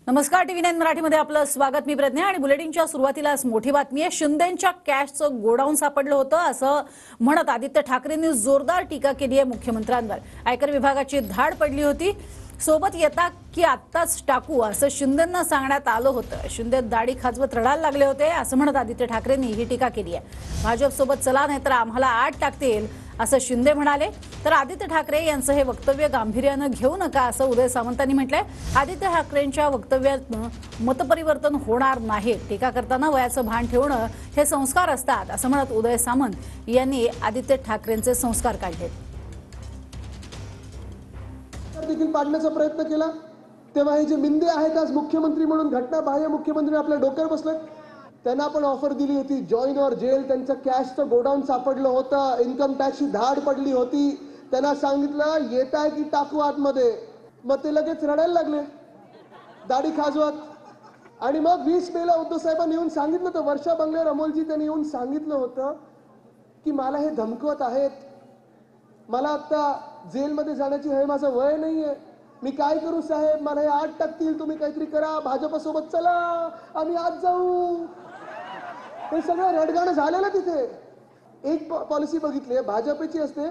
नमस्कार, TV9 मराठीमध्ये आपलं स्वागत। मी प्रज्ञा आणि बुलेटिनच्या सुरुवातीलाच मोठी बातमी आहे। शिंदेंच्या कॅशचं गोडाऊन सापडलं होतं असं म्हणत आदित्य ठाकरेंनी जोरदार टीका केली आहे मुख्यमंत्र्यांवर। आयकर विभागाची धाड पडली होती, सोबत येता की आत्ताच टाकू असं शिंदेंना सांगण्यात आलं होतं। शिंदे दाढी खाजवत रडायला लागले होते असं म्हणत आदित्य ठाकरेंनी ही टीका केली आहे। भाजपसोबत चला नाहीतर आम्हाला आत टाकतील असं शिंदे म्हणाले। तर आदित्य ठाकरे यांचं हे वक्तव्य गांभीर्याने घेऊ नका असं उदय सामंतांनी म्हटलंय। आदित्य ठाकरेंच्या वक्तव्यातून मतपरिवर्तन होणार नाही, टीका करताना वयाचं भान ठेवणं हे संस्कार असतात असं म्हणत उदय सामंत यांनी आदित्य ठाकरेंचे संस्कार काढले। देखील पाडण्याचा प्रयत्न केला तेव्हा हे जे मिंदे आहेत आज मुख्यमंत्री म्हणून घटना बाह्य मुख्यमंत्री आपल्या डोक्यावर बसले, त्यांना आपण ऑफर दिली होती जॉइन और जेल। त्यांचं कॅशचं गोडाऊन सापडलं होतं, इन्कम टॅक्सची धाड पडली होती, त्यांना सांगितलं येत आहे की टाकू आतमध्ये, मग ते लगेच रडायला लागले दाढी खाजवत। आणि मग 20 मेला उद्धव साहेबांनी येऊन सांगितलं होतं, वर्षा बंगल्यावर अमोलजी त्यांनी येऊन सांगितलं होतं की मला हे धमकवत आहेत, मला आता जेलमध्ये जाण्याची हे माझं वय नाहीये, मी काय करू साहेब, मला हे आत टाकतील, तुम्ही काहीतरी करा, भाजपसोबत चला, आम्ही आत जाऊ। हे सगळं रडगाणं झालेलं तिथे। एक पॉलिसी बघितली भाजपची असते,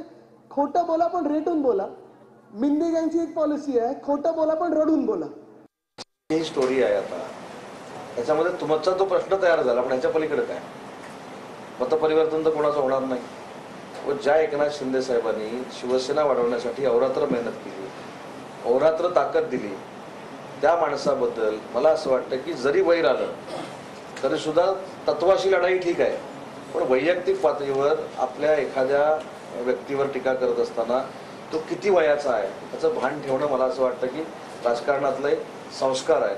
खोटं बोला पण रेटून बोला। मिंदे यांची एक पॉलिसी आहे, खोटं बोला पण रडून बोला। ही स्टोरी आहे। आता याच्यामध्ये तुमचा जो प्रश्न तयार झाला, पण याच्या पलीकडे काय मतपरिवर्तन तर कोणाचं होणार नाही। व ज्या एकनाथ शिंदे साहेबांनी शिवसेना वाढवण्यासाठी अवरात्र मेहनत केली, अवरात्र ताकद दिली, त्या माणसाबद्दल मला असं वाटतं की जरी वैर आलं तरी सुद्धा तत्वाशी लढाई ठीक आहे, पण वैयक्तिक पातळीवर आपल्या एखाद्या व्यक्तीवर टीका करत असताना तो किती वयाचा आहे त्याचं भान ठेवणं मला असं वाटतं की राजकारणातले संस्कार आहेत।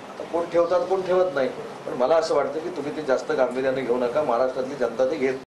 आता कोण ठेवतात कोण ठेवत नाही, पण मला असं वाटतं की तुम्ही ते जास्त गांभीर्याने घेऊ नका, महाराष्ट्रातली जनता ते घेत